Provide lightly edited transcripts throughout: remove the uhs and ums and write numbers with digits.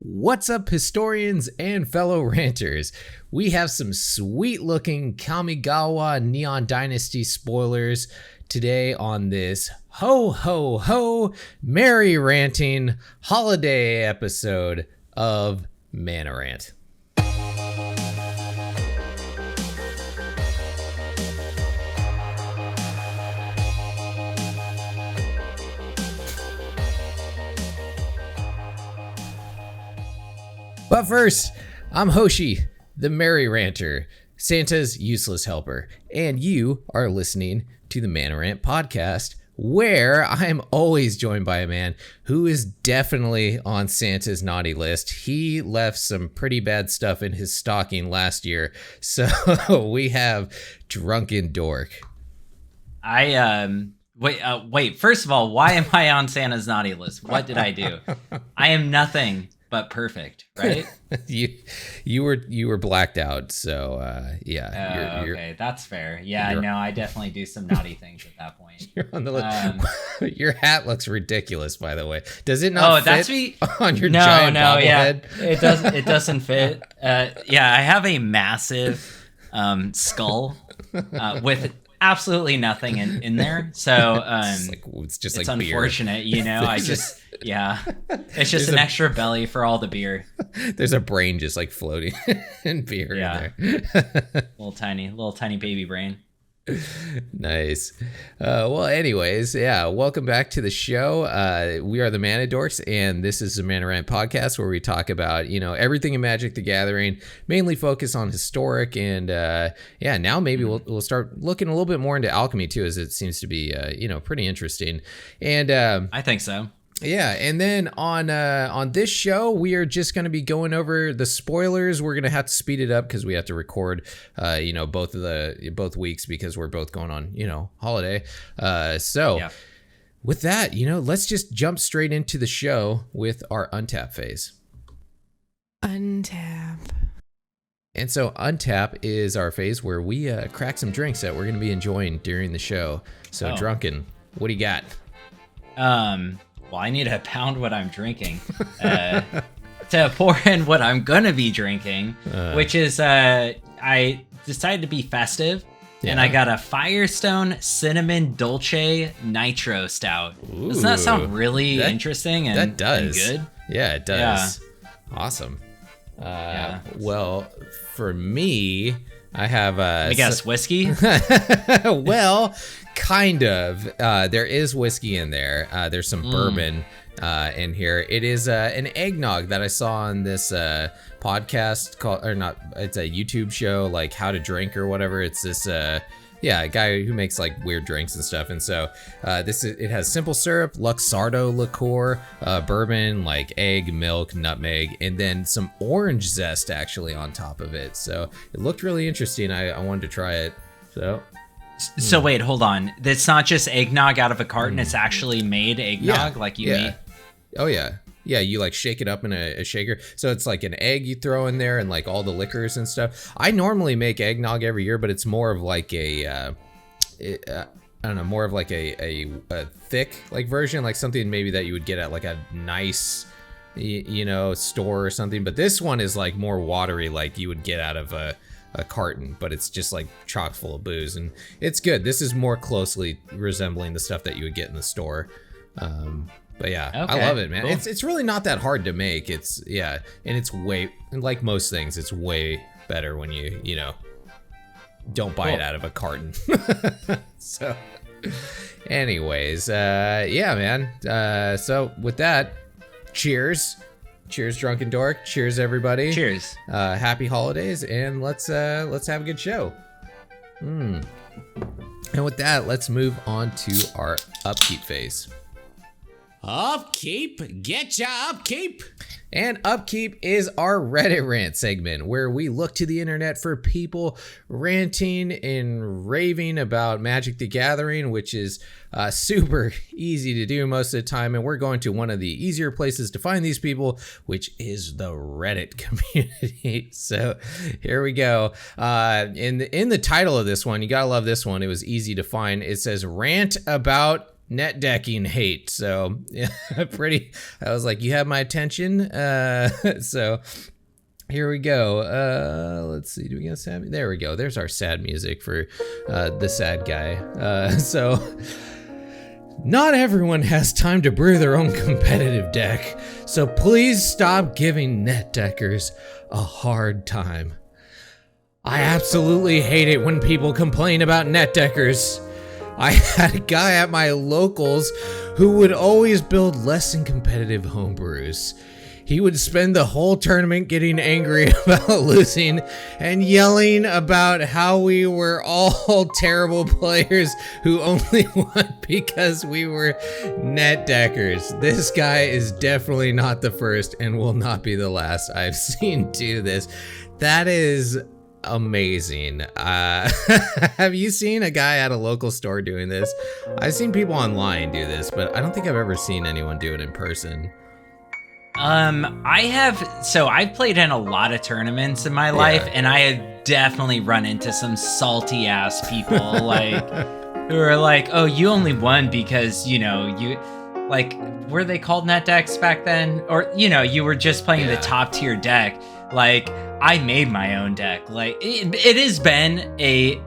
What's up, historians and fellow ranters? We have some sweet-looking Kamigawa Neo Dynasty spoilers today on this ho-ho-ho merry ranting holiday episode of Mana Rant. But first, I'm Hoshi, the Merry Ranter, Santa's useless helper, and you are listening to the Mana Rant Podcast, where I'm always joined by a man who is definitely on Santa's naughty list. He left some pretty bad stuff in his stocking last year, so we have Drunken Dork. Wait, first of all, why am I on Santa's naughty list? What did I do? I am nothing but perfect, right? you were blacked out, so yeah. Okay, that's fair. Yeah, no, I definitely do some naughty things at that point. You're on the list. Your hat looks ridiculous, by the way. Does it not fit that's me on your giant bobblehead? Yeah, it doesn't fit. Yeah, I have a massive skull with absolutely nothing in there, so it's unfortunate, beer. You know. It's just an extra belly for all the beer. There's a brain just like floating in beer in there. little tiny baby brain. Nice. Well, anyways, welcome back to the show. We are the Mana Dorks, and this is the Mana Rant Podcast, where we talk about, everything in Magic the Gathering, mainly focus on historic, and now maybe we'll start looking a little bit more into alchemy too, as it seems to be pretty interesting. And I think so. Yeah, and then on this show, we are just going to be going over the spoilers. We're going to have to speed it up because we have to record, both weeks because we're both going on, holiday. With that, let's just jump straight into the show with our Untap phase. Untap. And so Untap is our phase where we crack some drinks that we're going to be enjoying during the show. So Drunken, what do you got? Well, I need to pound what I'm drinking to pour in what I'm going to be drinking, which is I decided to be festive, and I got a Firestone Cinnamon Dolce Nitro Stout. Ooh, doesn't that sound really interesting and, that does. And good? Yeah, it does. Yeah. Awesome. Well, for me, I have... I guess whiskey? Well... Kind of. There is whiskey in there. There's some bourbon in here. It is an eggnog that I saw on this podcast it's a YouTube show, like How to Drink or whatever. It's this a guy who makes like weird drinks and stuff. And so it has simple syrup, Luxardo liqueur, bourbon, like egg, milk, nutmeg, and then some orange zest actually on top of it. So it looked really interesting. I wanted to try it. So wait, hold on. It's not just eggnog out of a carton. It's actually made eggnog, like you made. Oh yeah. Yeah, you like shake it up in a shaker. So it's like an egg you throw in there and like all the liquors and stuff. I normally make eggnog every year, but it's more of like a thick like version, like something maybe that you would get at like a nice store or something. But this one is like more watery, like you would get out of a carton, but it's just like chock full of booze, and it's good. This is more closely resembling the stuff that you would get in the store. But yeah, okay, I love it, man. Cool. It's really not that hard to make. And it's way, like most things, it's way better when you don't buy it out of a carton. So anyways, man. So with that, cheers. Cheers, Drunken Dork. Cheers, everybody. Cheers. Happy holidays, and let's have a good show. And with that, let's move on to our Upkeep phase. Upkeep, get ya Upkeep. And Upkeep is our Reddit rant segment, where we look to the internet for people ranting and raving about Magic the Gathering, which is super easy to do most of the time. And we're going to one of the easier places to find these people, which is the Reddit community. So here we go. In the title of this one, you gotta love this one. It was easy to find. It says rant about net decking hate. So yeah, I was like, you have my attention. So here we go. Let's see. Do we get sad? There we go. There's our sad music for the sad guy. So not everyone has time to brew their own competitive deck. So please stop giving net deckers a hard time. I absolutely hate it when people complain about net deckers. I had a guy at my locals who would always build less than competitive homebrews. He would spend the whole tournament getting angry about losing and yelling about how we were all terrible players who only won because we were net deckers. This guy is definitely not the first and will not be the last I've seen do this. That is amazing. Have you seen a guy at a local store doing this? I've seen people online do this, but I don't think I've ever seen anyone do it in person. I've played in a lot of tournaments in my life, and I have definitely run into some salty ass people like who are like, oh, you only won because, you like, were they called net decks back then? Or, you were just playing the top tier deck. Like, I made my own deck. Like, it has been a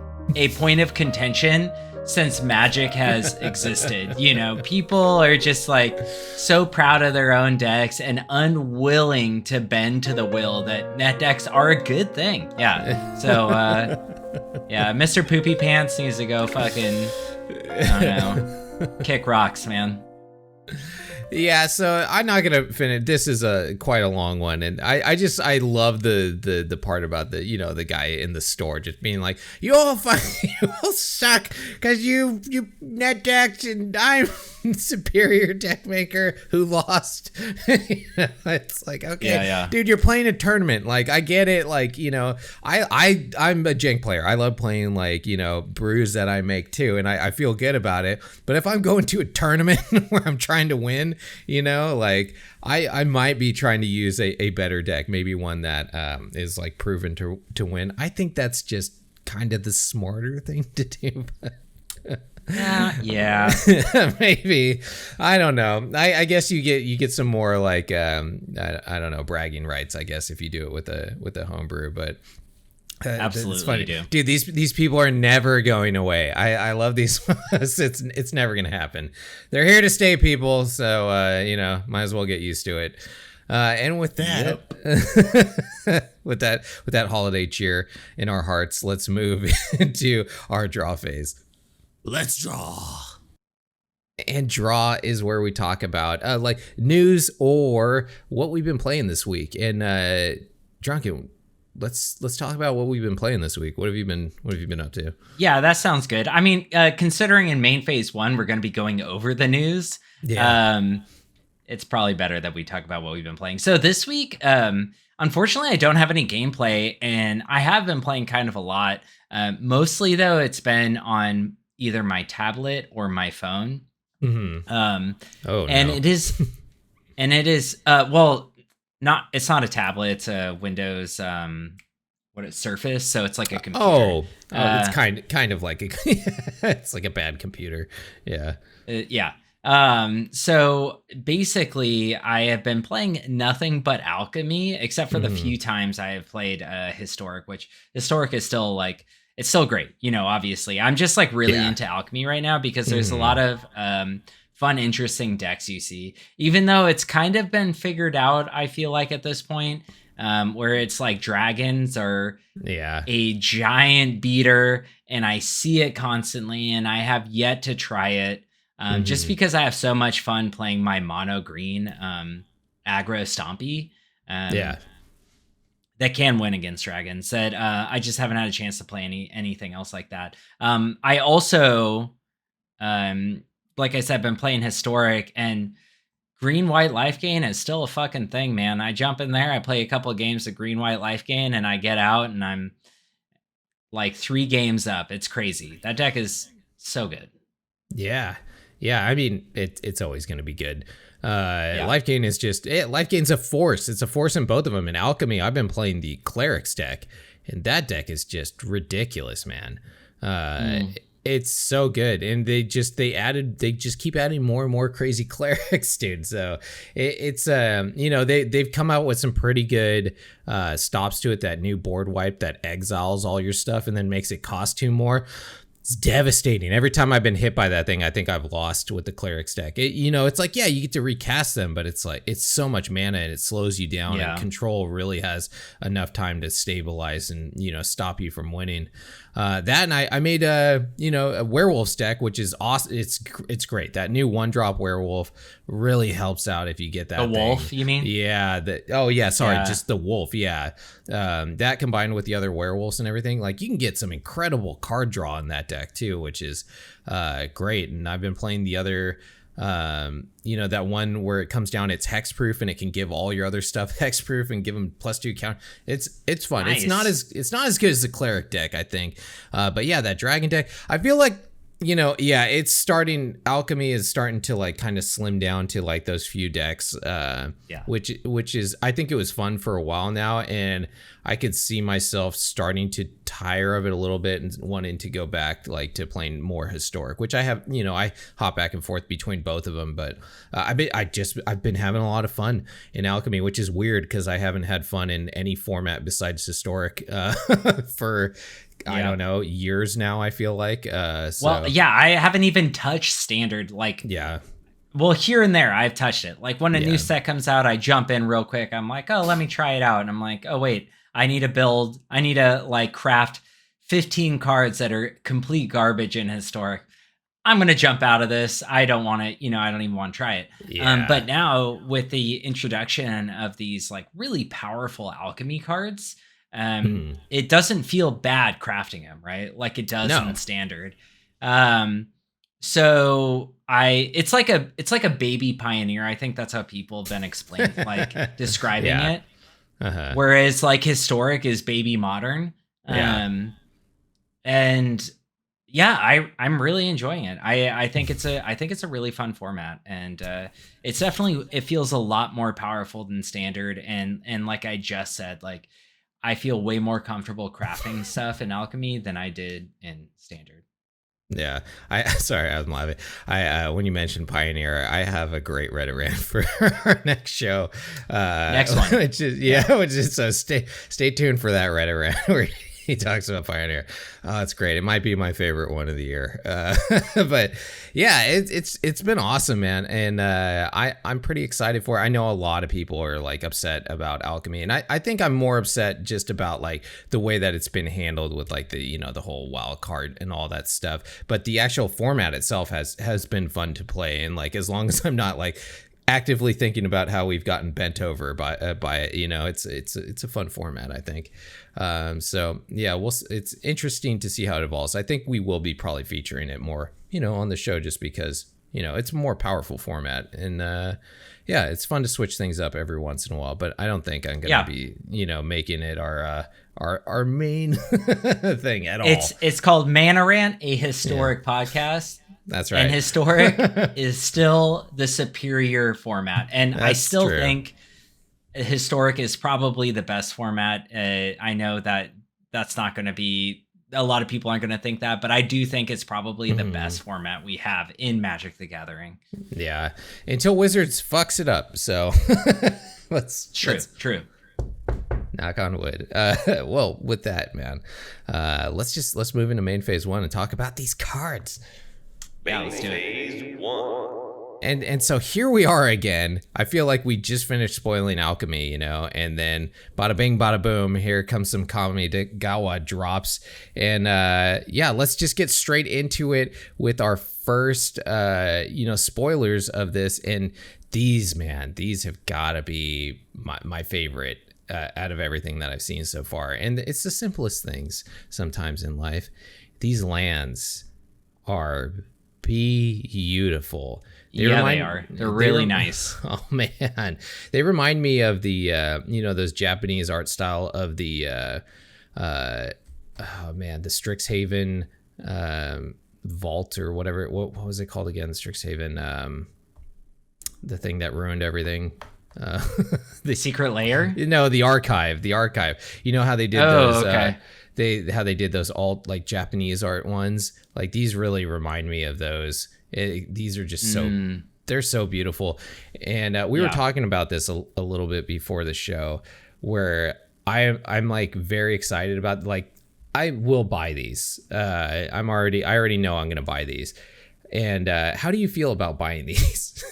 point of contention since Magic has existed. People are just like so proud of their own decks and unwilling to bend to the will that net decks are a good thing. Yeah. So, Mr. Poopy Pants needs to go fucking, I don't know, kick rocks, man. Yeah, so I'm not gonna finish. This is quite a long one, and I love the part about the guy in the store just being like, you all suck because you net decked and I'm superior deck maker who lost. It's like, okay, dude, you're playing a tournament. Like, I get it. Like, I'm a jank player. I love playing brews that I make too, and I feel good about it. But if I'm going to a tournament where I'm trying to win, I might be trying to use a better deck, maybe one that is like proven to win. I think that's just kind of the smarter thing to do. Yeah. Maybe. I don't know. I guess you get some more like I don't know, bragging rights, I guess, if you do it with a homebrew, but absolutely, it's funny. do. Dude, these people are never going away. I love these. It's never gonna happen. They're here to stay, people. So might as well get used to it. And with that, with that holiday cheer in our hearts, let's move into our draw phase. Let's draw. And draw is where we talk about like news or what we've been playing this week. And Drunken, let's talk about what we've been playing this week. What have you been up to? Yeah, that sounds good. I mean, considering in main phase 1 we're going to be going over the news. Yeah. It's probably better that we talk about what we've been playing. So this week, unfortunately, I don't have any gameplay, and I have been playing kind of a lot. Mostly though, it's been on either my tablet or my phone. Mm-hmm. And it is it's not a tablet, it's a Windows Surface, so it's like a computer. It's kind of like it's like a bad computer. Yeah. So basically I have been playing nothing but Alchemy, except for the few times I have played Historic, which Historic is still like, it's still great. Obviously I'm just like really into Alchemy right now because there's a lot of fun, interesting decks you see, even though it's kind of been figured out, I feel like at this point, where it's like dragons are a giant beater and I see it constantly and I have yet to try it. Just because I have so much fun playing my mono green aggro stompy that can win against dragons, that I just haven't had a chance to play anything else like that. I also, like I said, been playing Historic, and green-white life gain is still a fucking thing, man. I jump in there, I play a couple of games of green-white life gain, and I get out and I'm like 3 games up. It's crazy. That deck is so good. Yeah. I mean, it's always going to be good. Life gain is just life gain's a force. It's a force in both of them. In Alchemy, I've been playing the Clerics deck, and that deck is just ridiculous, man. It's so good, and they just keep adding more and more crazy clerics, dude. So it's they've come out with some pretty good stops to it. That new board wipe that exiles all your stuff and then makes it cost 2 more. It's devastating. Every time I've been hit by that thing, I think I've lost with the clerics deck. It's like, yeah, you get to recast them, but it's like, it's so much mana and it slows you down. And control really has enough time to stabilize and, stop you from winning. That, and I made a werewolf deck, which is awesome. It's great. That new 1-drop werewolf really helps out if you get that. The wolf, you mean? Yeah. Just the wolf. Yeah. That combined with the other werewolves and everything, like you can get some incredible card draw in that deck too, which is great. And I've been playing the other that one where it comes down, it's hexproof and it can give all your other stuff hexproof and give them +2 count. It's fun. Nice. It's not as good as the cleric deck, I think. But yeah, that dragon deck, I feel like, it's starting, alchemy is starting to like kind of slim down to like those few decks, which is, I think it was fun for a while now, and I could see myself starting to tire of it a little bit and wanting to go back like to playing more historic, which I have, I hop back and forth between both of them, but I've been having a lot of fun in alchemy, which is weird because I haven't had fun in any format besides historic for I don't know, years now, I feel like. Well, yeah, I haven't even touched standard. Like, yeah. Well, here and there, I've touched it. Like, when a new set comes out, I jump in real quick. I'm like, oh, let me try it out. And I'm like, oh, wait, I need to, like, craft 15 cards that are complete garbage in historic. I'm going to jump out of this. I don't want to, I don't even want to try it. Yeah. But now, with the introduction of these, like, really powerful alchemy cards, it doesn't feel bad crafting them, right? Like it does in standard. So it's like a baby pioneer. I think that's how people have been describing it. Uh-huh. Whereas like historic is baby modern. I'm really enjoying it. I think it's a really fun format, and it's definitely, it feels a lot more powerful than standard. And like I just said, like, I feel way more comfortable crafting stuff in alchemy than I did in standard. Yeah, sorry, I was laughing. When you mentioned Pioneer, I have a great Reddit rant for our next show. Next one, which is so stay tuned for that Reddit rant where he talks about Pioneer. Oh, it's great. It might be my favorite one of the year. But yeah, it's been awesome, man. And I'm pretty excited for it. I know a lot of people are like upset about alchemy, and I think I'm more upset just about like the way that it's been handled with like the the whole wild card and all that stuff. But the actual format itself has been fun to play, and like as long as I'm not like actively thinking about how we've gotten bent over by it, it's a fun format, I think. So yeah, it's interesting to see how it evolves. I think we will be probably featuring it more, on the show, just because, it's a more powerful format, and it's fun to switch things up every once in a while, but I don't think I'm going to be, making it our main thing at all. It's called Rant A Historic Podcast. That's right. And historic is still the superior format. And I still think historic is probably the best format. I know that that's not going to be, a lot of people aren't going to think that, but I do think it's probably the best format we have in Magic the Gathering. Yeah. Until Wizards fucks it up. So True. Knock on wood. Well, with that, man, let's move into main phase 1 and talk about these cards. Yeah, let's do it. And so here we are again. I feel like we just finished spoiling alchemy, and then bada bing, bada boom, here comes some Kamigawa drops. And let's just get straight into it with our first, spoilers of this. And these have got to be my favorite out of everything that I've seen so far. And it's the simplest things sometimes in life. These lands are beautiful. They are. They're really nice. Oh man, they remind me of the those Japanese art style of the the Strixhaven vault or whatever. What was it called again? Strixhaven, the thing that ruined everything. The secret layer? No, the archive. You know how they did those. Okay. how they did those alt like Japanese art ones. Like these really remind me of those. These are just so they're so beautiful. And we were talking about this a little bit before the show, where I'm like very excited about, like, I will buy these. I already know I'm gonna buy these. And how do you feel about buying these?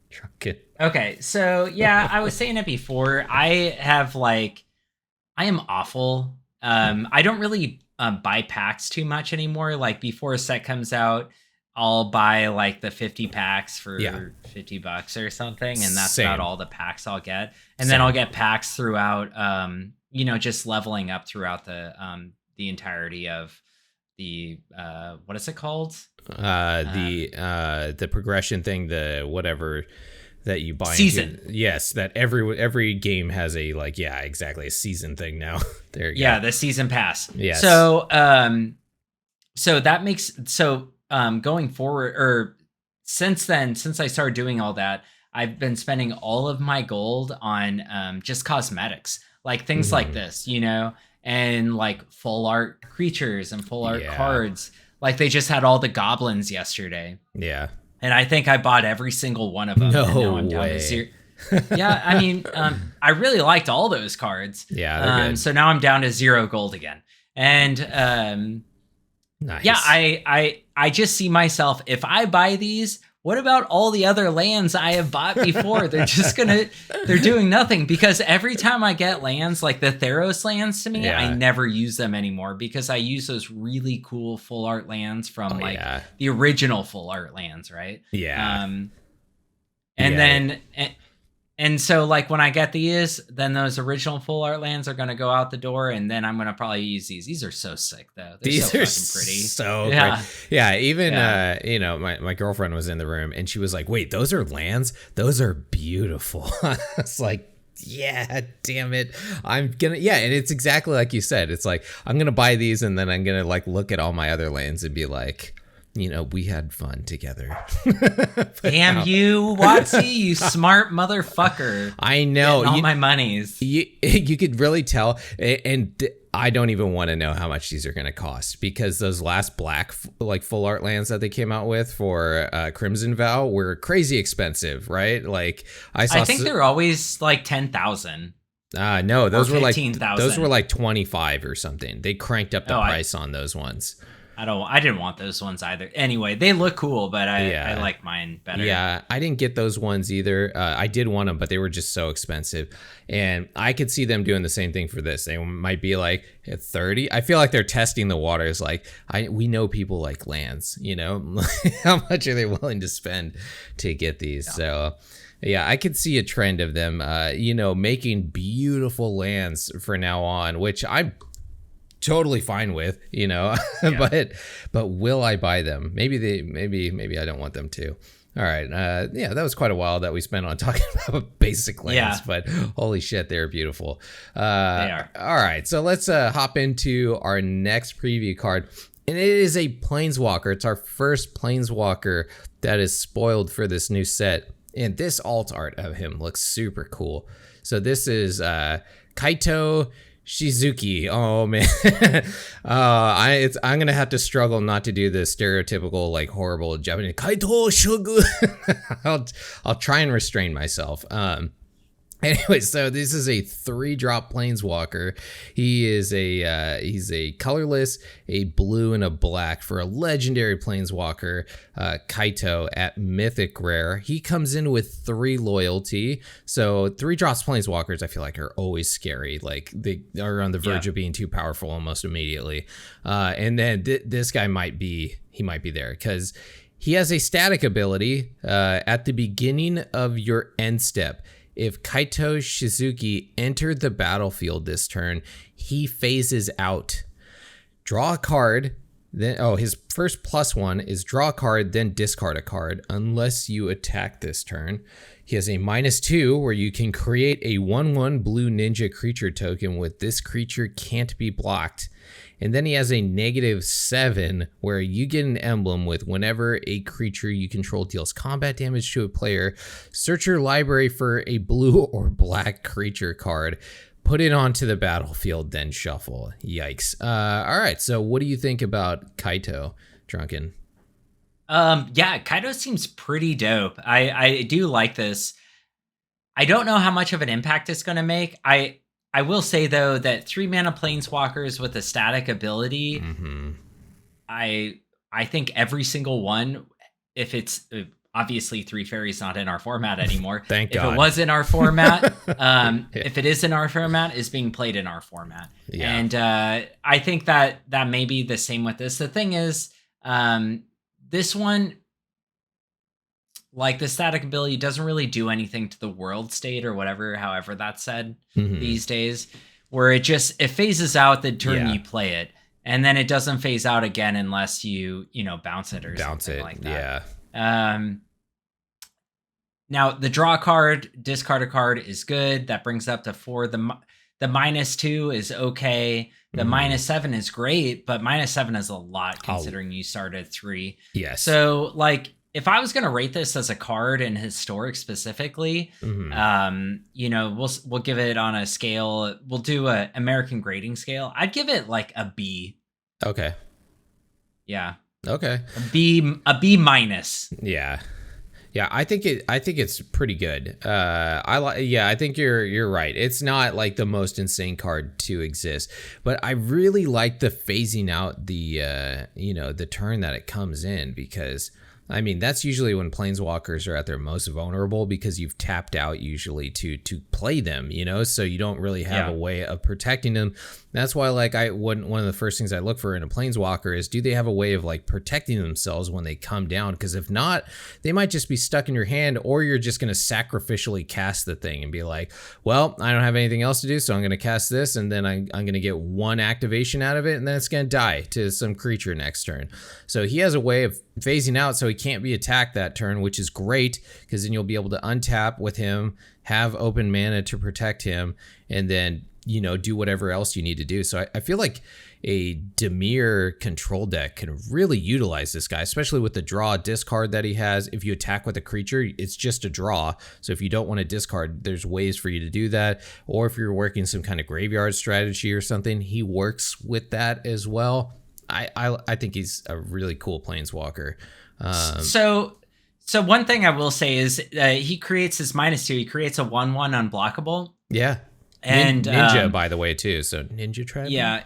Drunken. Okay, so yeah, I was saying it before. I am awful. I don't really buy packs too much anymore. Like before a set comes out, I'll buy like the 50 packs for $50 or something, and that's about all the packs I'll get. And then I'll get packs throughout, just leveling up throughout the entirety of the what is it called? The progression thing, the whatever that you buy season. Yes, that every game has a a season thing now. There you go. The season pass. Yes. So that makes going forward, or since I started doing all that, I've been spending all of my gold on just cosmetics, like things like this, and like full art creatures and full art cards. Like they just had all the goblins yesterday. Yeah. And I think I bought every single one of them. No and now I'm down way. to zero. Yeah, I mean, I really liked all those cards. Yeah, they're good. So now I'm down to 0 gold again. And nice. Yeah, I just see myself, if I buy these, what about all the other lands I have bought before? They're doing nothing, because every time I get lands, like the Theros lands to me, I never use them anymore, because I use those really cool full art lands from the original full art lands, right? Yeah. And so like when I get these, then those original full art lands are going to go out the door, and then I'm going to probably use these. These are so sick though. These so are fucking pretty. So great. Yeah. Even my girlfriend was in the room and she was like, "Wait, those are lands? Those are beautiful." It's like, yeah, damn it. And it's exactly like you said. It's like, I'm going to buy these and then I'm going to like look at all my other lands and be like, we had fun together. Damn you, wotc, you smart motherfucker. I know. All my monies. You could really tell. And I don't even want to know how much these are going to cost, because those last black like full art lands that they came out with for Crimson Vow were crazy expensive, right? Like I think they're always like 10,000. No, those were 15, like 000. Those were like 25 or something. They cranked up the price on those ones. I didn't want those ones either. Anyway, they look cool, but I like mine better. Yeah, I didn't get those ones either. I did want them, but they were just so expensive. And I could see them doing the same thing for this. They might be like at 30. I feel like they're testing the waters. Like, we know people like lands, how much are they willing to spend to get these? Yeah. So yeah, I could see a trend of them, making beautiful lands for now on, which I'm totally fine with, but will I buy them? Maybe I don't want them to. All right. That was quite a while that we spent on talking about basic lands, but holy shit, they're beautiful. They are. All right. So let's hop into our next preview card. And it is a planeswalker. It's our first planeswalker that is spoiled for this new set. And this alt art of him looks super cool. So this is Kaito Shizuki. Oh man. I'm gonna have to struggle not to do the stereotypical like horrible Japanese Kaito Shogu. I'll try and restrain myself. Anyway, so this is a 3-drop planeswalker. He is he's a colorless, a blue, and a black for a legendary planeswalker, Kaito at Mythic Rare. He comes in with 3 loyalty. So 3-drops planeswalkers, I feel like, are always scary. Like they are on the verge of being too powerful almost immediately. And then this guy might be there because he has a static ability at the beginning of your end step. If Kaito Shizuki entered the battlefield this turn, he phases out. Draw a card. Then his first +1 is draw a card, then discard a card unless you attack this turn. He has a -2 where you can create a 1/1 blue ninja creature token with this creature can't be blocked. And then he has a -7 where you get an emblem with whenever a creature you control deals combat damage to a player, search your library for a blue or black creature card. put it onto the battlefield, then shuffle. Yikes. All right, so what do you think about Kaito, Drunken? Yeah, Kaito seems pretty dope. I do like this. I don't know how much of an impact it's going to make. I will say, though, that 3-mana planeswalkers with a static ability, I think every single one, if it's obviously 3 fairies not in our format anymore. Thank God. If it was in our format, if it is in our format, is being played in our format. Yeah. And I think that may be the same with this. The thing is, this one, like the static ability, doesn't really do anything to the world state or whatever, however that's said these days, where it phases out the turn you play it. And then it doesn't phase out again unless you bounce it or something like that. Yeah. Now the draw card, discard a card is good. That brings up to 4. The -2 is okay. The -7 is great, but -7 is a lot considering you start at 3. Yes. So like, if I was going to rate this as a card in Historic specifically, we'll give it on a scale. We'll do a American grading scale. I'd give it like a B. Okay. Yeah. Okay. A B minus. Yeah. Yeah, I think it's pretty good. I think you're right. It's not like the most insane card to exist, but I really like the phasing out the turn that it comes in, because I mean, that's usually when planeswalkers are at their most vulnerable, because you've tapped out usually to play them, so you don't really have a way of protecting them. That's why, like, one of the first things I look for in a planeswalker is, do they have a way of like protecting themselves when they come down? Because if not, they might just be stuck in your hand, or you're just going to sacrificially cast the thing and be like, well, I don't have anything else to do, so I'm going to cast this, and then I'm going to get 1 activation out of it, and then it's going to die to some creature next turn. So he has a way of phasing out so he can't be attacked that turn, which is great, because then you'll be able to untap with him, have open mana to protect him, and then do whatever else you need to do. So I feel like a Dimir control deck can really utilize this guy, especially with the draw discard that he has. If you attack with a creature, it's just a draw. So if you don't want to discard, there's ways for you to do that. Or if you're working some kind of graveyard strategy or something, he works with that as well. I think he's a really cool planeswalker. So one thing I will say is he creates his -2. He creates a 1/1 unblockable. Yeah. And Ninja, by the way, too. So Ninja Tribe. Yeah.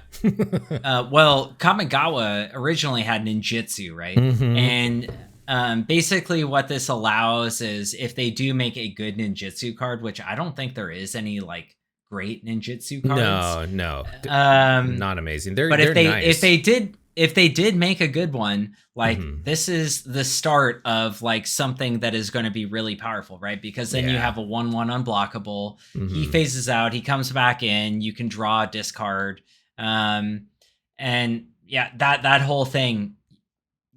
Well, Kamigawa originally had ninjutsu, right? And basically what this allows is, if they do make a good ninjutsu card, which I don't think there is any like great ninjutsu cards. No. Not amazing. They're nice. If they did make a good one, like this is the start of like something that is going to be really powerful, right? Because then you have a 1/1 unblockable. He phases out, he comes back in, you can draw a discard. And yeah, that whole thing,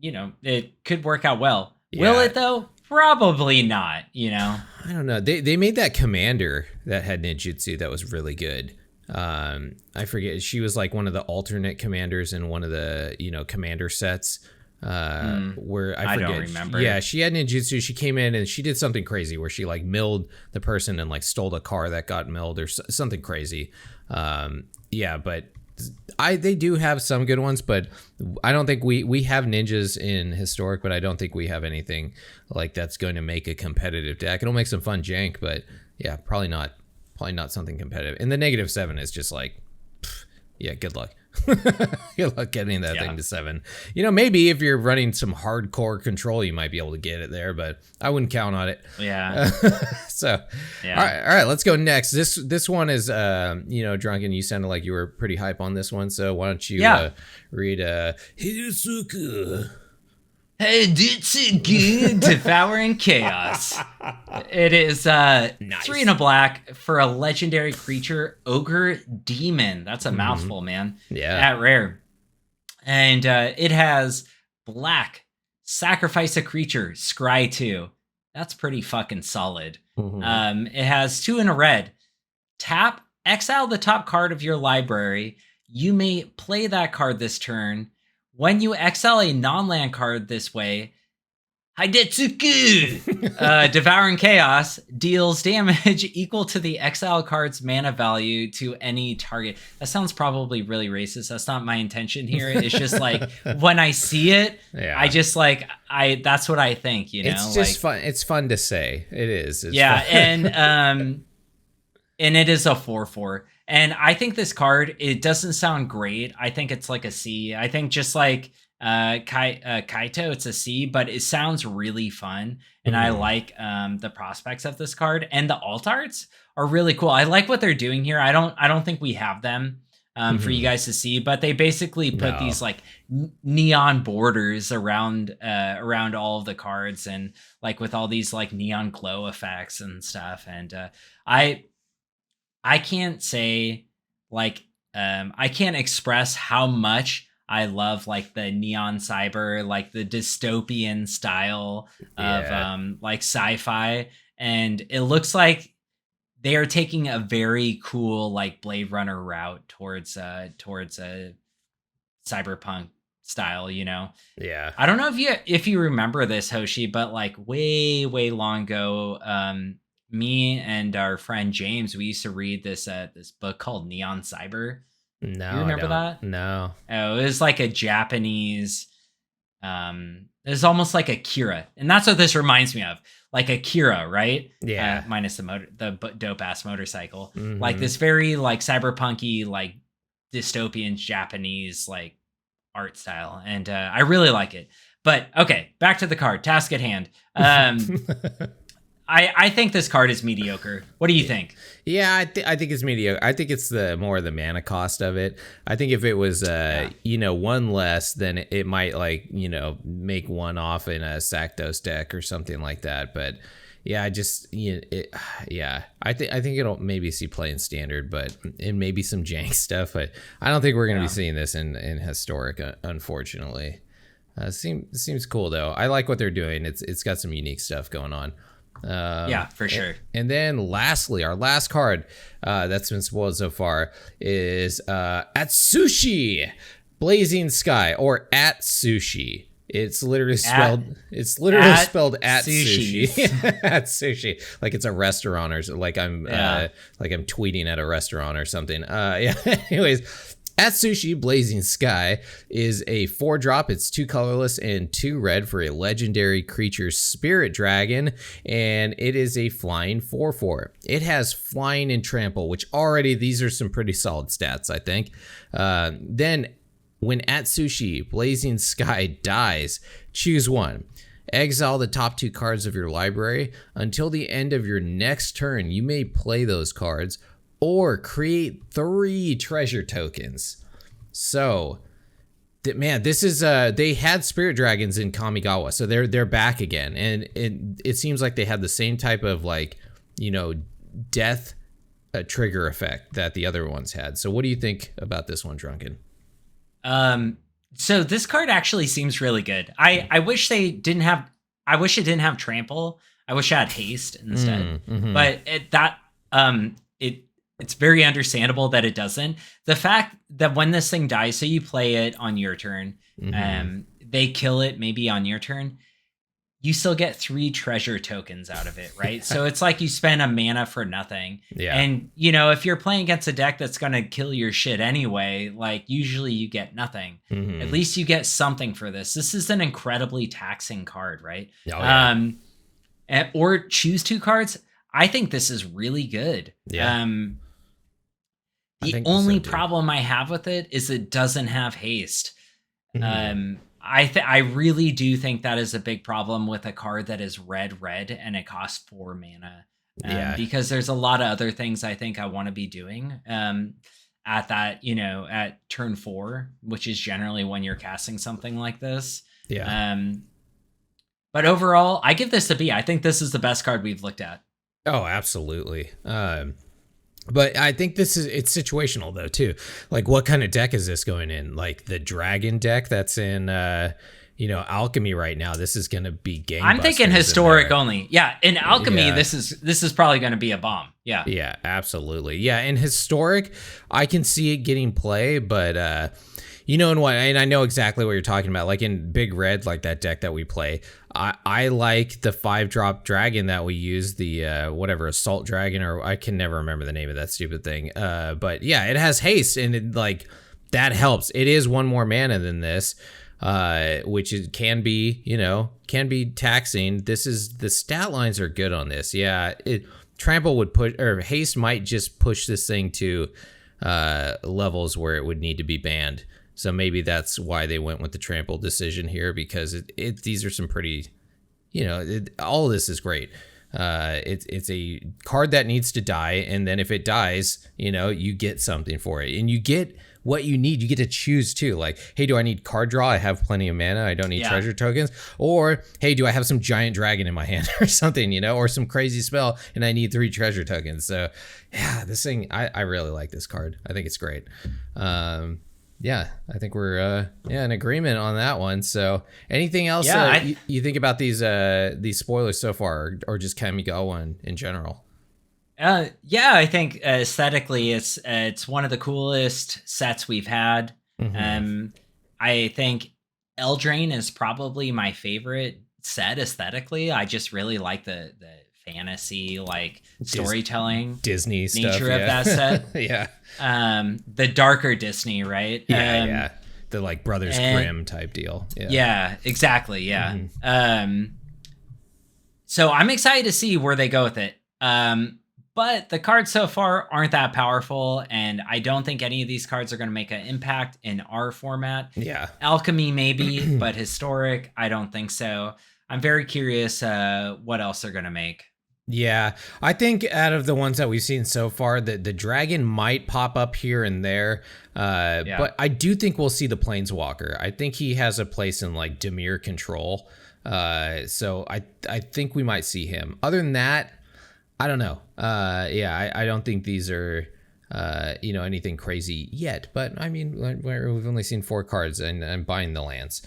it could work out well. Yeah. Will it though? Probably not, I don't know. They made that commander that had ninjutsu that was really good. I forget, she was like one of the alternate commanders in one of the commander sets, where I forget. I don't remember. Yeah, she had ninjutsu. She came in and she did something crazy where she like milled the person and like stole the car that got milled or something crazy. But they do have some good ones, but I don't think we have ninjas in Historic, but I don't think we have anything like that's going to make a competitive deck. It'll make some fun jank, but yeah, probably not something competitive. And the -7 is just like, good luck. Good luck getting that thing to 7. Maybe if you're running some hardcore control, you might be able to get it there, but I wouldn't count on it. Yeah. All right, let's go next. This one is, Drunken, you sounded like you were pretty hype on this one, so why don't you read Hirusuku. Hey, Ditsugu, Devouring Chaos. It is 3 and a black for a legendary creature, Ogre Demon. That's a mouthful, man. Yeah. At rare. And it has black, sacrifice a creature, scry 2. That's pretty fucking solid. It has 2 and a red. Tap, exile the top card of your library. You may play that card this turn. When you exile a non-land card this way, Hidetsuku! Devouring Chaos deals damage equal to the exile card's mana value to any target. That sounds probably really racist. That's not my intention here. It's just like, when I see it, I just like, that's what I think, you know? It's just fun. It's fun to say. It is. It's fun. And it is a 4/4. And I think this card, it doesn't sound great. I think it's like a C. I think just like Kaito, it's a C, but it sounds really fun. And I like the prospects of this card. And the alt arts are really cool. I like what they're doing here. I don't think we have them for you guys to see, but they basically put these like neon borders around all of the cards, and like with all these like neon glow effects and stuff. And I can't say like I can't express how much I love like the neon cyber, like the dystopian style of like sci-fi, and it looks like they are taking a very cool like Blade Runner route towards a cyberpunk style, you know? Yeah. I don't know if you remember this, Hoshi, but like way long ago, me and our friend James, we used to read this book called Neon Cyber. No, you remember that? No. Oh, it was like a Japanese. It was almost like Akira, and that's what this reminds me of, like Akira, right? Yeah. Minus the dope ass motorcycle, like this very like cyberpunky, like dystopian Japanese like art style, and I really like it. But okay, back to the card. Task at hand. I think this card is mediocre. What do you think? Yeah, I think it's mediocre. I think it's the mana cost of it. I think if it was one less, then it might like make one off in a Sakdos deck or something like that. But yeah, I think it'll maybe see play in standard, but and maybe some jank stuff. But I don't think we're gonna be seeing this in historic, unfortunately. Seems cool though. I like what they're doing. It's got some unique stuff going on. Yeah, for sure. And then lastly, our last card that's been spoiled so far is Atsushi Blazing Sky, or at Sushi. It's literally spelled at sushi. At sushi, like it's a restaurant, or like I'm tweeting at a restaurant or something. Yeah. Anyways, At Sushi Blazing Sky is a 4-drop. It's 2 colorless and 2 red for a legendary creature Spirit Dragon, and it is a flying 4/4. It has flying and trample, which already these are some pretty solid stats, I think. Then when At Sushi Blazing Sky dies, choose one. Exile the top 2 cards of your library. Until the end of your next turn, you may play those cards, or create 3 treasure tokens. So, man, this is they had Spirit Dragons in Kamigawa, so they're back again, and it seems like they had the same type of death trigger effect that the other ones had. So, what do you think about this one, Drunken? So this card actually seems really good. I wish it didn't have trample. I wish I had haste instead. But it's very understandable that it doesn't. The fact that when this thing dies, so you play it on your turn, they kill it maybe on your turn, you still get 3 treasure tokens out of it, right? So it's like you spend a mana for nothing. Yeah. And, if you're playing against a deck that's going to kill your shit anyway, like usually you get nothing. At least you get something for this. This is an incredibly taxing card, right? Oh, yeah. Or choose 2 cards. I think this is really good. Yeah. The only problem I have with it is it doesn't have haste. I really do think that is a big problem with a card that is red, and it costs 4 mana. Because there's a lot of other things I think I want to be doing at that, at turn 4, which is generally when you're casting something like this. Yeah. But overall, I give this a B. I think this is the best card we've looked at. Oh, absolutely. But I think it's situational though too. Like, what kind of deck is this going in? Like the dragon deck that's in alchemy right now. This is going to be gangbusters. I'm thinking historic only. Yeah, in alchemy, this is probably going to be a bomb. Yeah. Yeah, absolutely. Yeah, in historic, I can see it getting play, but You know, and I know exactly what you're talking about. Like in Big Red, like that deck that we play, I like the 5-drop dragon that we use, the whatever, Assault Dragon, or I can never remember the name of that stupid thing. But yeah, it has haste, and it, like, that helps. It is 1 more mana than this, which can be taxing. The stat lines are good on this. Yeah, Trample would push, or haste might just push this thing to levels where it would need to be banned. So maybe that's why they went with the trample decision here, because these are some pretty, all of this is great. It's a card that needs to die, and then if it dies, you get something for it, and you get what you need. You get to choose too. Like, hey, do I need card draw? I have plenty of mana. I don't need treasure tokens. Or, hey, do I have some giant dragon in my hand or something, or some crazy spell, and I need 3 treasure tokens. So yeah, this thing, I really like this card. I think it's great. Yeah, I think we're in agreement on that one. So anything else you think about these spoilers so far, or just Kamigawa in general? I think aesthetically it's one of the coolest sets we've had. Mm-hmm. I think Eldraine is probably my favorite set aesthetically. I just really like the fantasy, like storytelling Disney nature stuff, of that set. Yeah. The darker Disney, right? Yeah. The like Brothers Grimm type deal. Yeah, exactly. Yeah. Mm-hmm. So I'm excited to see where they go with it. But the cards so far aren't that powerful, and I don't think any of these cards are going to make an impact in our format. Yeah. Alchemy maybe, but Historic, I don't think so. I'm very curious what else they're going to make. Yeah, I think out of the ones that we've seen so far, the dragon might pop up here and there, but I do think we'll see the planeswalker. I think he has a place in like Dimir control, so I think we might see him. Other than that, I don't know. I don't think these are anything crazy yet, but I mean, we've only seen 4 cards, and I'm buying the lands.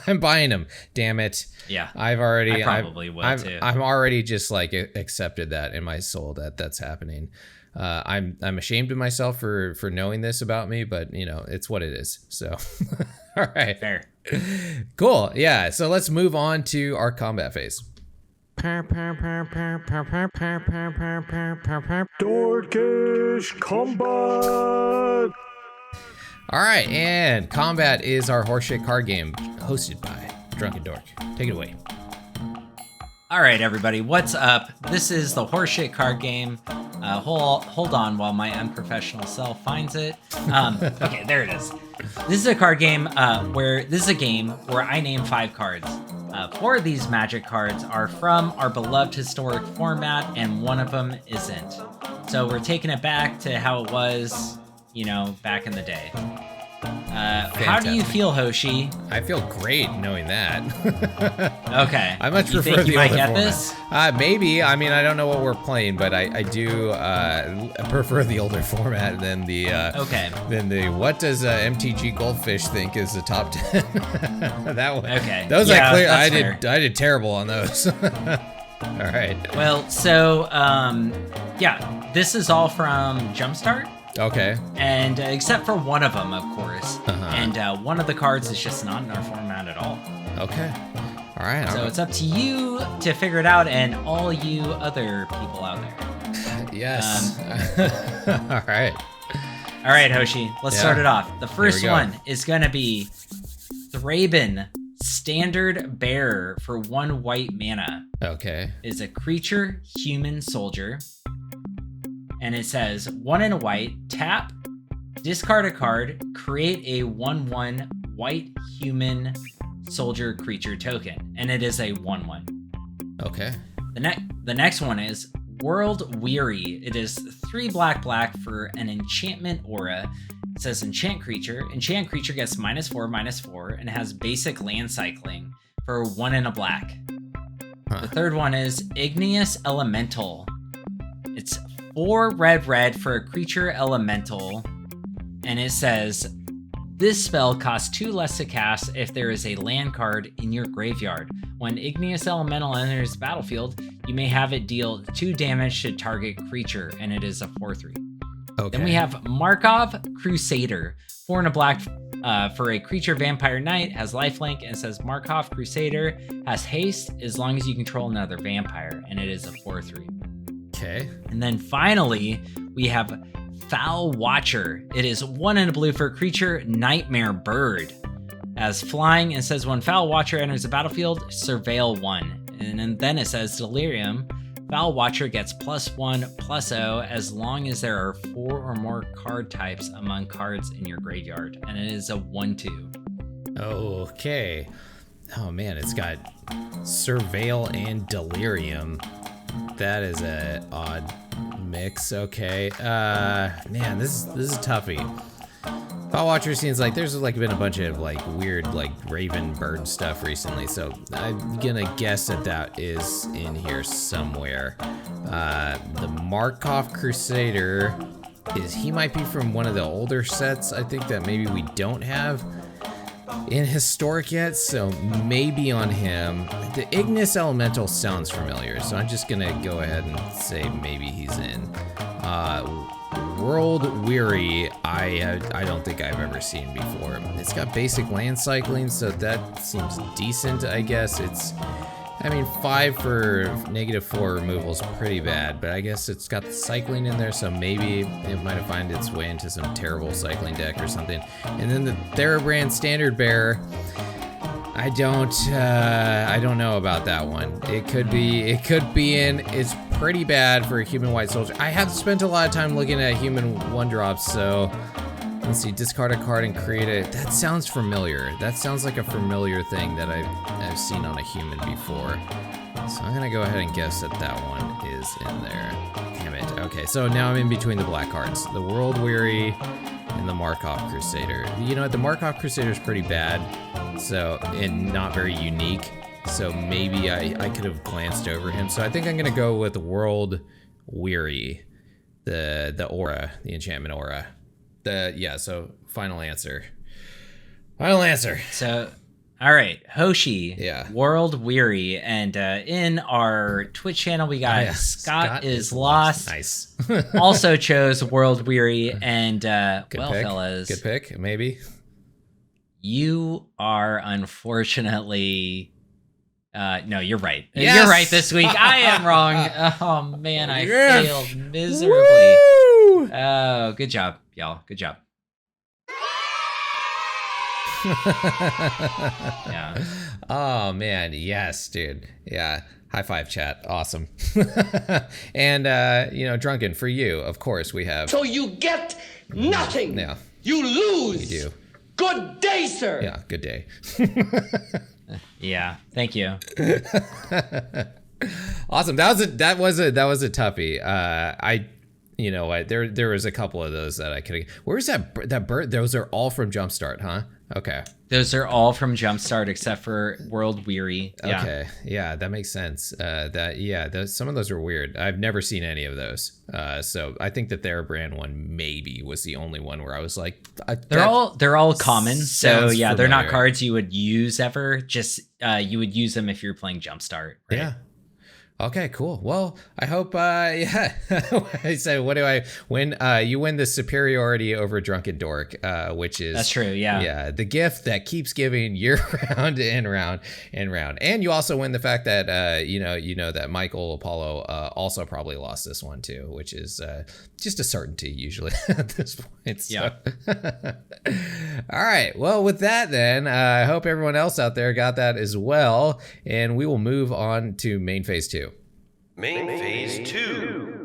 I'm buying them. Damn it. Yeah. I probably will too. I'm already just like accepted that in my soul that's happening. I'm ashamed of myself for knowing this about me, but it's what it is. So, all right. Fair. Cool. Yeah. So let's move on to our combat phase. Dorkish combat. All right, and combat is our horseshit card game hosted by Drunken Dork. Take it away. All right, everybody, what's up? This is the horseshit card game. Hold on while my unprofessional self finds it. Okay, there it is. This is a card game where I name 5 cards. 4 of these magic cards are from our beloved historic format, and 1 of them isn't. So we're taking it back to how it was, back in the day. How do you feel, Hoshi? I feel great knowing that. Okay. I much you prefer think the you might older get format. this? Maybe. I mean, I don't know what we're playing, but I do prefer the older format than the what does MTG Goldfish think is the top 10? That one. Okay. Those I did terrible on those. All right. Well, so this is all from Jumpstart. Okay. And except for one of them, of course. And one of the cards is just not in our format at all. Okay. All right. So it's up to you to figure it out, and all you other people out there. Yes. All right. All right, Hoshi. Let's start it off. The first one is going to be Thraben, Standard Bearer for 1 white mana. Okay. Is a creature, human soldier. And it says 1 and a white, tap, discard a card, create a 1/1 white human soldier creature token. And it is a 1/1. Okay. The next one is World Weary. It is 3 black for an enchantment aura. It says enchant creature. Enchant creature gets -4/-4 and has basic land cycling for 1 and a black. The third one is Igneous Elemental. It's 4 red for a creature elemental, and it says this spell costs 2 less to cast if there is a land card in your graveyard. When Igneous Elemental enters the battlefield, you may have it deal 2 damage to target creature, and it is a 4/3. Okay. Then we have Markov Crusader. 4 and a black for a creature vampire knight, has lifelink, and says Markov Crusader has haste as long as you control another vampire, and it is a 4/3. Okay. And then finally, we have Foul Watcher. It is 1 and a blue for a creature, Nightmare Bird. As flying, and says when Foul Watcher enters the battlefield, surveil 1. And then it says Delirium. Foul Watcher gets +1/+0 as long as there are 4 or more card types among cards in your graveyard. And it is a 1/2. Okay. Oh man, it's got Surveil and Delirium. That is a odd mix. Okay. Man, this is toughie. Foul Watcher seems like there's like been a bunch of like weird like Raven Bird stuff recently, so I'm gonna guess that is in here somewhere. The Markov Crusader he might be from one of the older sets. I think that maybe we don't have in Historic yet, so maybe on him. The Ignis Elemental sounds familiar, so I'm just gonna go ahead and say maybe he's in. World Weary, I don't think I've ever seen before. It's got basic land cycling, so that seems decent, I guess. I mean, 5 for -4 removal is pretty bad, but I guess it's got the cycling in there, so maybe it might have found its way into some terrible cycling deck or something. And then the Therabrand Standard Bearer, I don't know about that one. It could be in. It's pretty bad for a human white soldier. I have spent a lot of time looking at human 1-drops, so let's see. Discard a card and create it. That sounds familiar. That sounds like a familiar thing that I've seen on a human before. So I'm gonna go ahead and guess that one is in there. Damn it. Okay, so now I'm in between the black cards. The World Weary and the Markov Crusader. You know, the Markov Crusader is pretty bad, so, and not very unique. So maybe I could have glanced over him. So I think I'm gonna go with World Weary, the aura, the enchantment aura. So final answer. So, all right, Hoshi, Yeah. World Weary, and in our Twitch channel we got Scott is Lost. Nice. Also chose World Weary, and Good well, pick. fellas, Good pick, maybe. you are unfortunately. No, you're right. Yes! You're right this week. I am wrong. Oh man, I Yeah. failed miserably. Woo! Oh, good job, y'all. Good job. Yeah. Oh man, yes, dude. Yeah. High five, chat. Awesome. And Drunken, for you, of course, we have. So you get nothing. Yeah. You lose. You do. Good day, sir. Yeah. Good day. Yeah. Thank you. Awesome. That was a toughie. You know what? There was a couple of those that I could. Where's that bird? Those are all from Jumpstart, huh? Okay. Those are all from Jumpstart except for World Weary. Yeah. Okay. Yeah, that makes sense. Some of those are weird. I've never seen any of those. So I think that their brand one maybe was the only one where I was like, They're all common. So sounds yeah, they're not familiar. cards you would use ever. Just you would use them if you're playing Jumpstart. Right? Yeah. Okay, cool. Well, I hope, I said, what do I win? You win the superiority over Drunken Dork, which is... That's true, yeah. Yeah, the gift that keeps giving year round and round and round. And you also win the fact that, that Michael Apollo also probably lost this one too, which is just a certainty usually at this point. So. Yeah. All right. Well, with that then, I hope everyone else out there got that as well. And we will move on to main phase 2. Main Phase 2.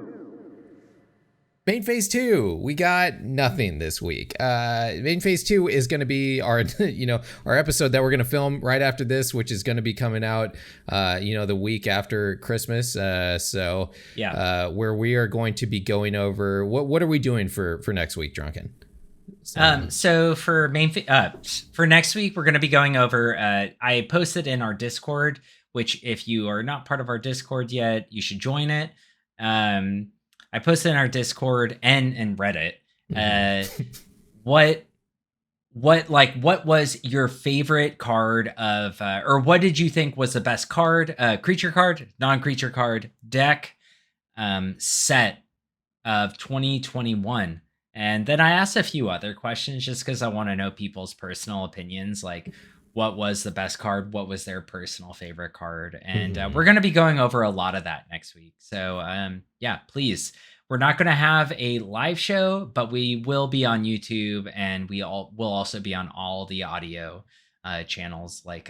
Main phase 2, we got nothing this week. Main phase 2 is going to be our, our episode that we're going to film right after this, which is going to be coming out, the week after Christmas. Where we are going to be going over what are we doing for next week, Drunken? So for for next week, we're going to be going over. I posted in our Discord, which if you are not part of our Discord yet, you should join it. I posted in our Discord and Reddit. What was your favorite card of, or what did you think was the best card, creature card, non-creature card, deck, set of 2021? And then I asked a few other questions just because I want to know people's personal opinions, like what was the best card, what was their personal favorite card. And we're going to be going over a lot of that next week. So yeah, please. We're not going to have a live show, but we will be on YouTube, and will also be on all the audio channels like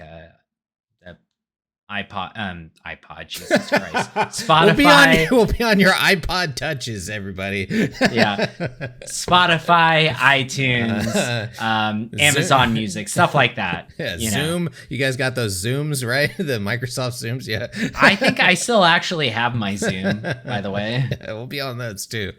iPod, Jesus Christ, Spotify. We'll be on your iPod touches, everybody. Yeah, Spotify, iTunes, Amazon Music, stuff like that. Yeah, Zoom. You guys got those Zooms, right? The Microsoft Zooms. Yeah. I think I still actually have my Zoom, by the way. Yeah, we'll be on those too.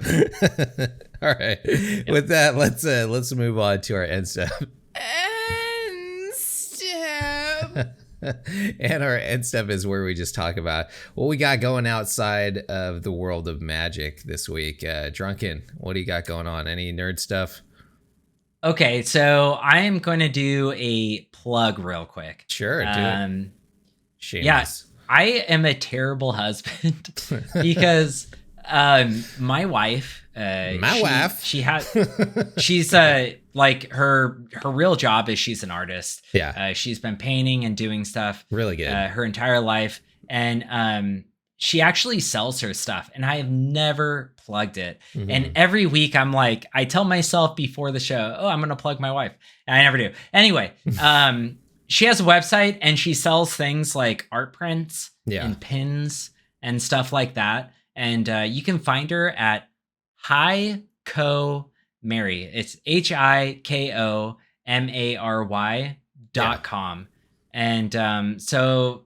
All right. Yep. With that, let's move on to our end step. End step. And our end step is where we just talk about what we got going outside of the world of Magic this week. Drunken, what do you got going on? Any nerd stuff? Okay, so I am going to do a plug real quick. Sure, do it. Shameless. Yeah, I am a terrible husband because my wife. She's like her real job is she's an artist. Yeah. She's been painting and doing stuff really good her entire life, and she actually sells her stuff, and I have never plugged it. Mm-hmm. And every week I'm like, I tell myself before the show, oh, I'm gonna plug my wife, and I never do. Anyway, she has a website, and she sells things like art prints and pins and stuff like that. And you can find her at HiKoMary. It's HiKoMary.com. And so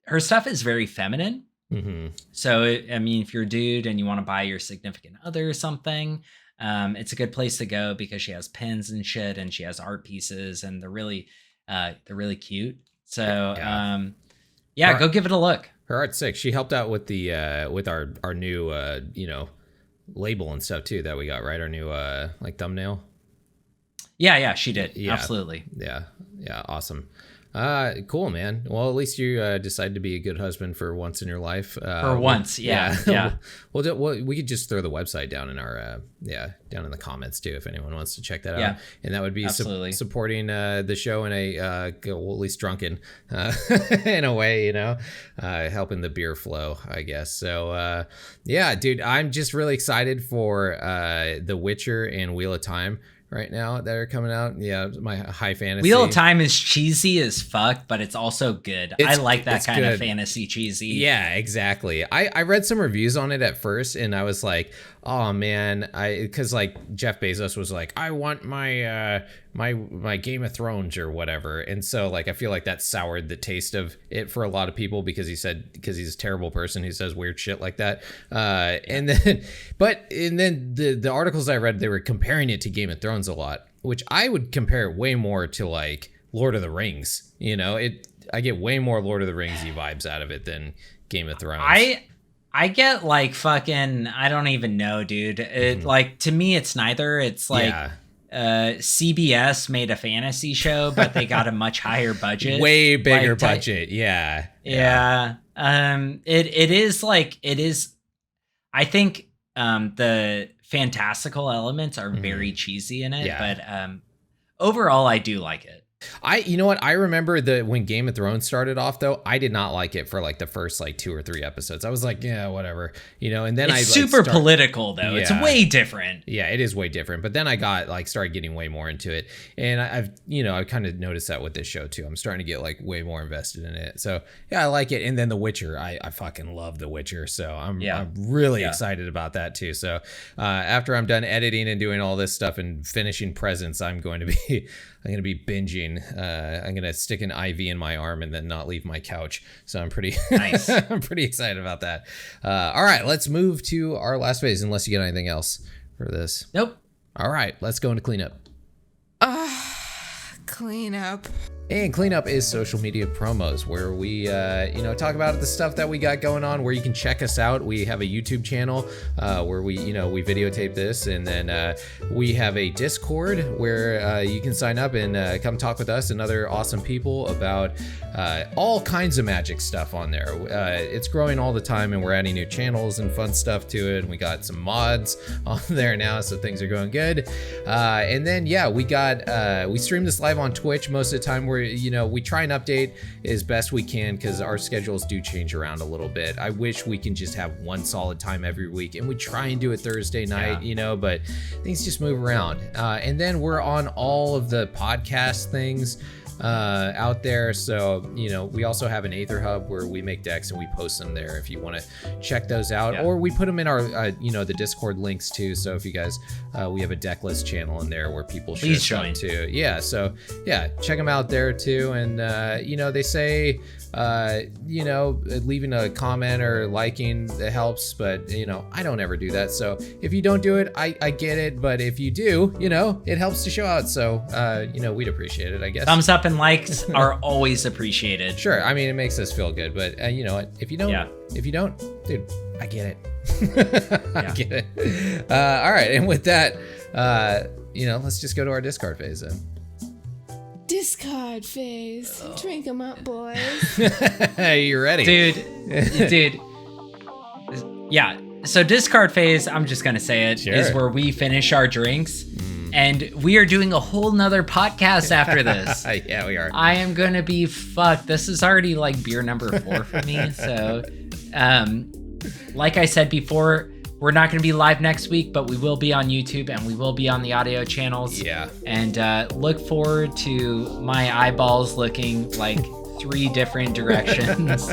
her stuff is very feminine. Mm-hmm. So, I mean, if you're a dude and you want to buy your significant other or something, it's a good place to go because she has pins and shit, and she has art pieces, and they're really cute. So, go give it a look. Her art's sick. She helped out with the with our new label and stuff too that we got, right? Our new like thumbnail. Yeah, she did. Yeah. Absolutely. Yeah, awesome. Cool, man. Well, at least you decided to be a good husband for once in your life. For once, yeah. Well, we could just throw the website down in our down in the comments too if anyone wants to check that out. And that would be supporting the show in a at least drunken in a way, helping the beer flow, I guess. So yeah, dude, I'm just really excited for The Witcher and Wheel of Time right now that are coming out. Yeah, my high fantasy. Wheel of Time is cheesy as fuck, but it's also good. I like that kind of fantasy cheesy. Yeah, exactly. I read some reviews on it at first, and I was like, oh man, because like Jeff Bezos was like, I want my my Game of Thrones or whatever, and so like I feel like that soured the taste of it for a lot of people because he's a terrible person who says weird shit like that. And then the articles I read, they were comparing it to Game of Thrones a lot, which I would compare it way more to like Lord of the Rings. I get way more Lord of the Ringsy vibes out of it than Game of Thrones. I get like fucking, I don't even know, dude. It like, to me, it's neither. It's like CBS made a fantasy show, but they got a much higher budget, way bigger budget. Yeah. It is. I think the fantastical elements are very cheesy in it, but overall, I do like it. You know what? I remember when Game of Thrones started off, though, I did not like it for like the first like 2 or 3 episodes. I was like, yeah, whatever, and then it's super political though. Yeah. It's way different. Yeah, it is way different. But then I got started getting way more into it, and I've kind of noticed that with this show too. I'm starting to get like way more invested in it. So yeah, I like it. And then The Witcher, I fucking love The Witcher. So I'm really excited about that too. So after I'm done editing and doing all this stuff and finishing Presents, I'm going to be binging. I'm gonna stick an IV in my arm and then not leave my couch. So I'm pretty nice. I'm pretty excited about that. All right, let's move to our last phase. Unless you got anything else for this. Nope. All right, let's go into cleanup. Cleanup. And cleanup is social media promos, where we, talk about the stuff that we got going on, where you can check us out. We have a YouTube channel where we videotape this, and then we have a Discord where you can sign up and come talk with us and other awesome people about all kinds of Magic stuff on there. It's growing all the time, and we're adding new channels and fun stuff to it. And we got some mods on there now, so things are going good. And then we stream this live on Twitch most of the time. We try and update as best we can because our schedules do change around a little bit. I wish we can just have one solid time every week, and we try and do it Thursday night, but things just move around. And then we're on all of the podcast things out there. So, we also have an Aether Hub where we make decks and we post them there if you want to check those out. Or we put them in our, the Discord links too. So if you guys, we have a deck list channel in there where people share stuff too. Yeah. So check them out there too. And, they say, leaving a comment or liking, it helps, but I don't ever do that. So if you don't do it, I get it. But if you do, it helps to show out. So, we'd appreciate it, I guess. Thumbs up and likes are always appreciated. Sure. I mean, it makes us feel good, but you know what? If you don't, dude, I get it. I get it. All right. And with that, let's just go to our discard phase then. Discard phase. Drink them up, boys. You ready? Dude. Yeah. So discard phase, I'm just going to say it, is where we finish our drinks. And we are doing a whole nother podcast after this. Yeah, we are. I am going to be fucked. This is already like beer number 4 for me. So, like I said before, we're not going to be live next week, but we will be on YouTube and we will be on the audio channels. Yeah. And look forward to my eyeballs looking like 3 different directions.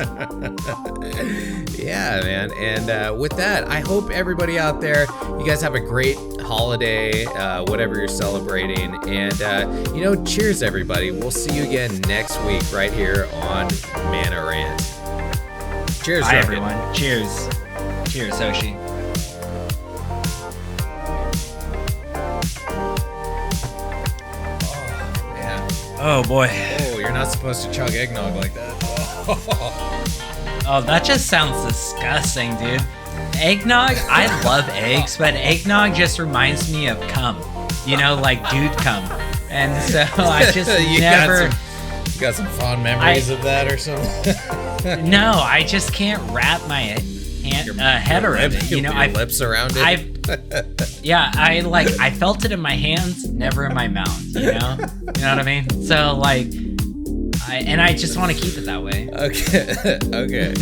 Yeah, man. And with that, I hope everybody out there, you guys have a great holiday, whatever you're celebrating. And, cheers, everybody. We'll see you again next week right here on Mana Rant. Cheers, Bye, everyone. Cheers. Cheers, Hoshi. Oh boy. Oh, you're not supposed to chug eggnog like that. Oh, that just sounds disgusting, dude. Eggnog, I love eggs, but eggnog just reminds me of cum. Like dude cum. And so I just you never... You got some fond memories of that or something? No, I just can't wrap my head around it. Your lips around it? I felt it in my hands, never in my mouth, You know what I mean? So, I just want to keep it that way. Okay.